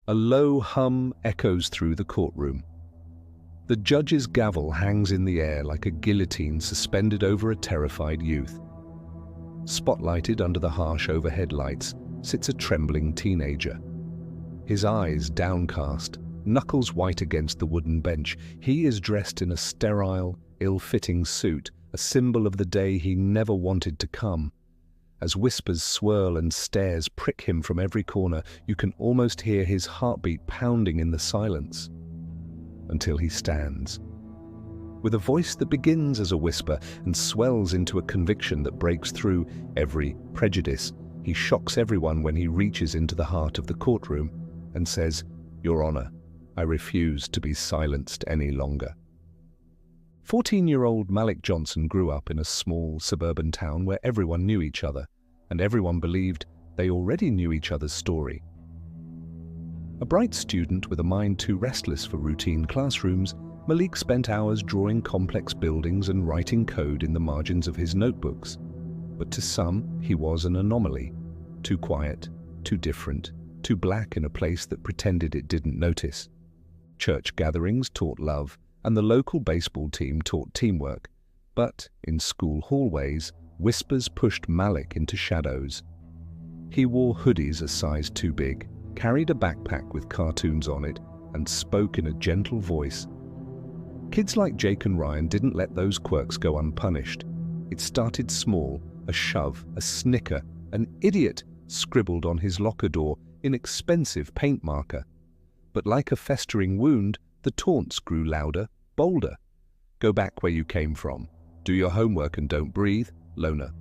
A low hum echoes through the courtroom. The judge's gavel hangs in the air like a guillotine suspended over a terrified youth. Spotlighted under the harsh overhead lights sits a trembling teenager. His eyes downcast, knuckles white against the wooden bench. He is dressed in a sterile, ill-fitting suit, a symbol of the day he never wanted to come. As whispers swirl and stares prick him from every corner, you can almost hear his heartbeat pounding in the silence. Until he stands. With a voice that begins as a whisper and swells into a conviction that breaks through every prejudice, he shocks everyone when he reaches into the heart of the courtroom and says, "Your Honor, I refuse to be silenced any longer." 14-year-old Malik Johnson grew up in a small suburban town where everyone knew each other, and everyone believed they already knew each other's story. A bright student with a mind too restless for routine classrooms, Malik spent hours drawing complex buildings and writing code in the margins of his notebooks. But to some, he was an anomaly, too quiet, too different, too black in a place that pretended it didn't notice. Church gatherings taught love, and the local baseball team taught teamwork. But in school hallways, whispers pushed Malik into shadows. He wore hoodies a size too big, carried a backpack with cartoons on it, and spoke in a gentle voice. Kids like Jake and Ryan didn't let those quirks go unpunished. It started small, a shove, a snicker, an idiot scribbled on his locker door in expensive paint marker. But like a festering wound, the taunts grew louder, bolder. "Go back where you came from. Do your homework and don't breathe, loner."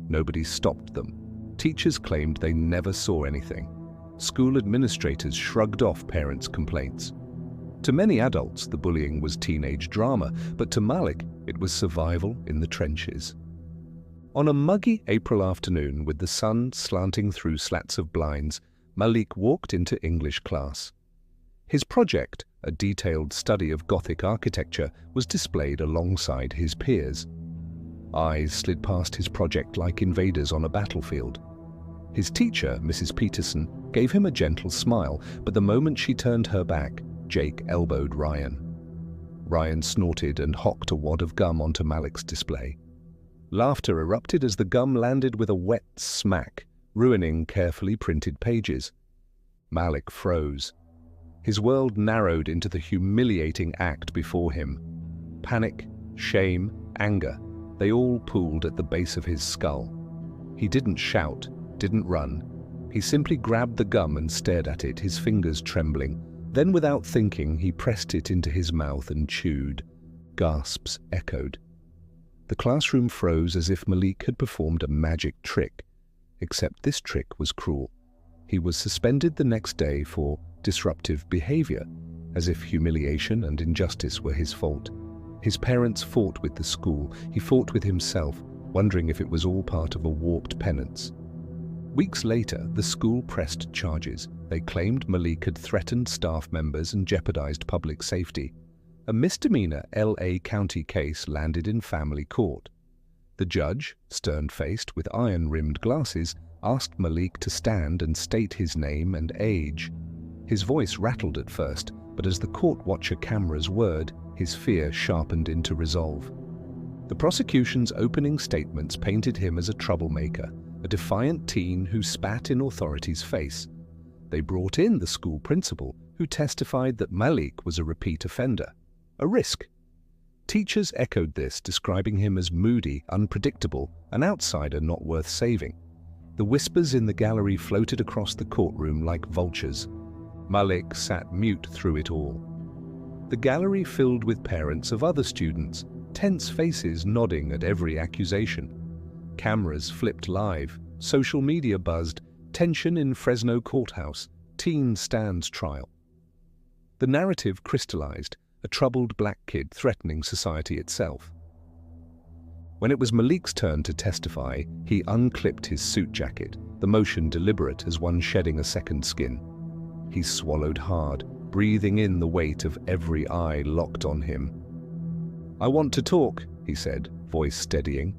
Nobody stopped them. Teachers claimed they never saw anything. School administrators shrugged off parents' complaints. To many adults, the bullying was teenage drama, but to Malik, it was survival in the trenches. On a muggy April afternoon, with the sun slanting through slats of blinds, Malik walked into English class. His project, a detailed study of Gothic architecture, was displayed alongside his peers. Eyes slid past his project like invaders on a battlefield. His teacher, Mrs. Peterson, gave him a gentle smile, but the moment she turned her back, Jake elbowed Ryan. Ryan snorted and hocked a wad of gum onto Malik's display. Laughter erupted as the gum landed with a wet smack, ruining carefully printed pages. Malik froze. His world narrowed into the humiliating act before him. Panic, shame, anger, they all pooled at the base of his skull. He didn't shout, didn't run. He simply grabbed the gum and stared at it, his fingers trembling. Then, without thinking, he pressed it into his mouth and chewed. Gasps echoed. The classroom froze as if Malik had performed a magic trick. Except this trick was cruel. He was suspended the next day for disruptive behavior, as if humiliation and injustice were his fault. His parents fought with the school. He fought with himself, wondering if it was all part of a warped penance. Weeks later, the school pressed charges. They claimed Malik had threatened staff members and jeopardized public safety. A misdemeanor LA County case landed in family court. The judge, stern-faced with iron-rimmed glasses, asked Malik to stand and state his name and age. His voice rattled at first, but as the court watcher cameras whirred, his fear sharpened into resolve. The prosecution's opening statements painted him as a troublemaker, a defiant teen who spat in authority's face. They brought in the school principal, who testified that Malik was a repeat offender, a risk. Teachers echoed this, describing him as moody, unpredictable, an outsider not worth saving. The whispers in the gallery floated across the courtroom like vultures. Malik sat mute through it all. The gallery filled with parents of other students, tense faces nodding at every accusation. Cameras flipped live, social media buzzed, tension in Fresno courthouse, teen stands trial. The narrative crystallized, a troubled black kid threatening society itself. When it was Malik's turn to testify, he unclipped his suit jacket, the motion deliberate as one shedding a second skin. He swallowed hard, breathing in the weight of every eye locked on him. "I want to talk," he said, voice steadying.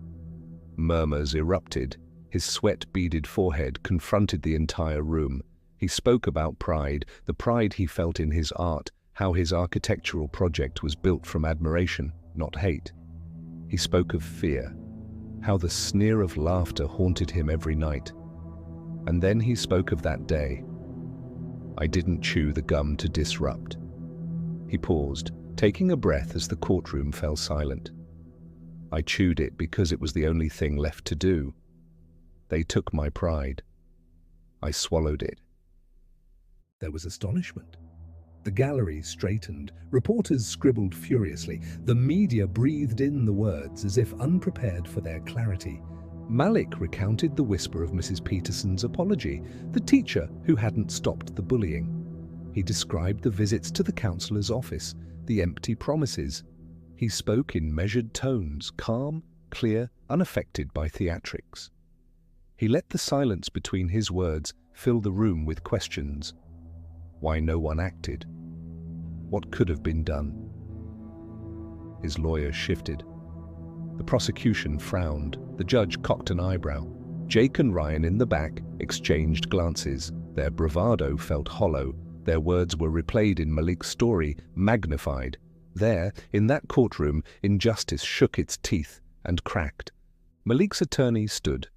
Murmurs erupted. His sweat-beaded forehead confronted the entire room. He spoke about pride, the pride he felt in his art, how his architectural project was built from admiration, not hate. He spoke of fear, how the sneer of laughter haunted him every night. And then he spoke of that day. I didn't chew the gum to disrupt. He paused, taking a breath as the courtroom fell silent. I chewed it because it was the only thing left to do. They took my pride. I swallowed it. There was astonishment. The gallery straightened. Reporters scribbled furiously. The media breathed in the words as if unprepared for their clarity. Malik recounted the whisper of Mrs. Peterson's apology, the teacher who hadn't stopped the bullying. He described the visits to the counselor's office, the empty promises. He spoke in measured tones, calm, clear, unaffected by theatrics. He let the silence between his words fill the room with questions. Why no one acted? What could have been done? His lawyer shifted. The prosecution frowned. The judge cocked an eyebrow. Jake and Ryan in the back exchanged glances. Their bravado felt hollow. Their words were replayed in Malik's story, magnified. There, in that courtroom, injustice shook its teeth and cracked. Malik's attorney stood.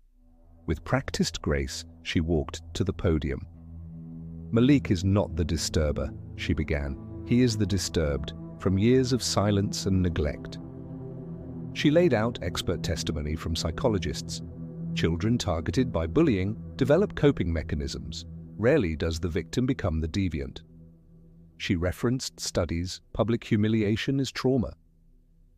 With practiced grace, she walked to the podium. Malik is not the disturber, she began. He is the disturbed, from years of silence and neglect. She laid out expert testimony from psychologists. Children targeted by bullying develop coping mechanisms. Rarely does the victim become the deviant. She referenced studies, public humiliation is trauma.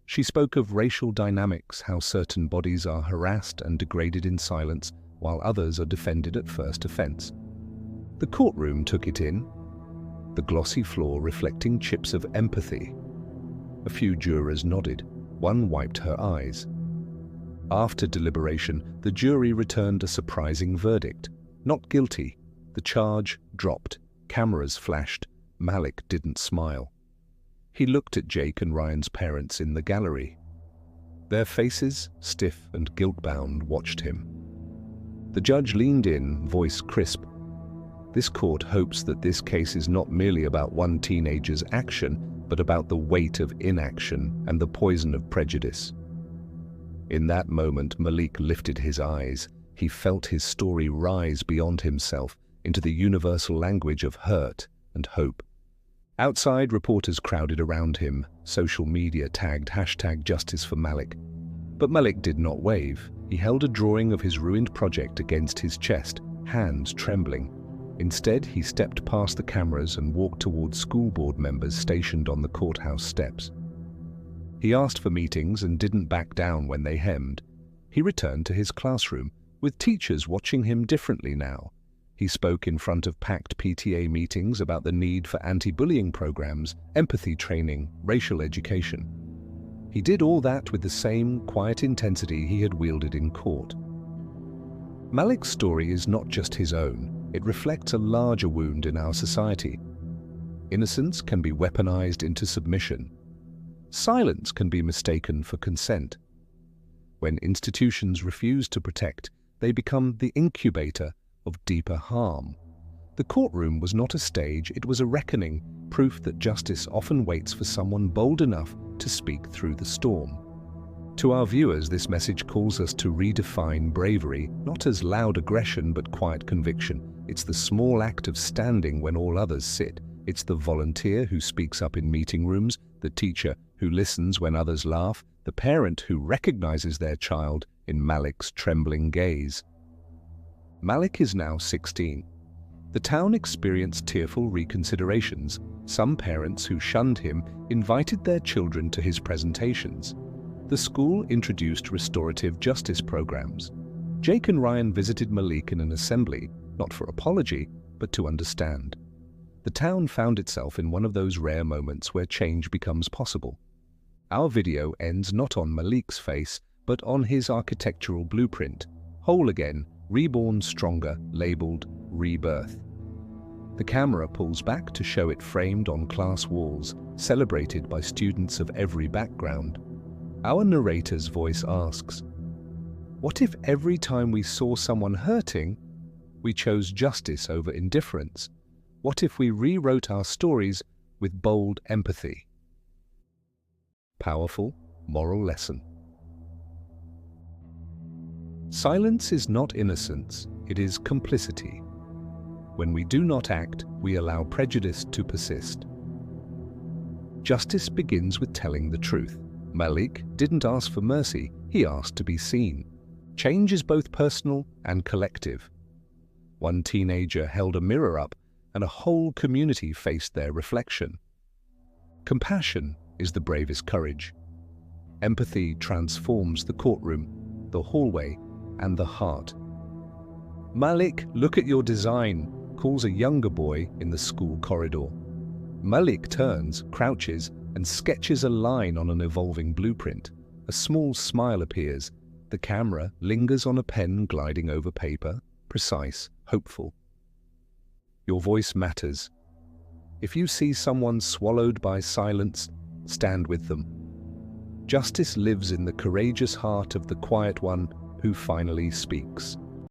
She spoke of racial dynamics, how certain bodies are harassed and degraded in silence, while others are defended at first offense. The courtroom took it in, the glossy floor reflecting chips of empathy. A few jurors nodded. One wiped her eyes. After deliberation, the jury returned a surprising verdict. Not guilty. The charge dropped. Cameras flashed. Malik didn't smile. He looked at Jake and Ryan's parents in the gallery. Their faces, stiff and guilt-bound, watched him. The judge leaned in, voice crisp. This court hopes that this case is not merely about one teenager's action, but about the weight of inaction and the poison of prejudice. In that moment, Malik lifted his eyes. He felt his story rise beyond himself into the universal language of hurt and hope. Outside, reporters crowded around him. Social media tagged #Justice for Malik. But Malik did not wave. He held a drawing of his ruined project against his chest, hands trembling. Instead, he stepped past the cameras and walked towards school board members stationed on the courthouse steps. He asked for meetings and didn't back down when they hemmed. He returned to his classroom, with teachers watching him differently now. He spoke in front of packed PTA meetings about the need for anti-bullying programs, empathy training, racial education. He did all that with the same quiet intensity he had wielded in court. Malik's story is not just his own. It reflects a larger wound in our society. Innocence can be weaponized into submission. Silence can be mistaken for consent. When institutions refuse to protect, they become the incubator of deeper harm. The courtroom was not a stage, it was a reckoning, proof that justice often waits for someone bold enough to speak through the storm. To our viewers, this message calls us to redefine bravery, not as loud aggression but quiet conviction. It's the small act of standing when all others sit. It's the volunteer who speaks up in meeting rooms, the teacher who listens when others laugh, the parent who recognizes their child in Malik's trembling gaze. Malik is now 16. The town experienced tearful reconsiderations. Some parents who shunned him invited their children to his presentations. The school introduced restorative justice programs. Jake and Ryan visited Malik in an assembly, not for apology, but to understand. The town found itself in one of those rare moments where change becomes possible. Our video ends not on Malik's face, but on his architectural blueprint, whole again, reborn stronger, labeled Rebirth. The camera pulls back to show it framed on class walls, celebrated by students of every background. Our narrator's voice asks, "What if every time we saw someone hurting, We chose justice over indifference. What if we rewrote our stories with bold empathy? Powerful moral lesson. Silence is not innocence, it is complicity. When we do not act, we allow prejudice to persist. Justice begins with telling the truth. Malik didn't ask for mercy, he asked to be seen. Change is both personal and collective. One teenager held a mirror up, and a whole community faced their reflection. Compassion is the bravest courage. Empathy transforms the courtroom, the hallway, and the heart. "Malik, look at your design," calls a younger boy in the school corridor. Malik turns, crouches, and sketches a line on an evolving blueprint. A small smile appears. The camera lingers on a pen gliding over paper, precise, hopeful. Your voice matters. If you see someone swallowed by silence, stand with them. Justice lives in the courageous heart of the quiet one who finally speaks.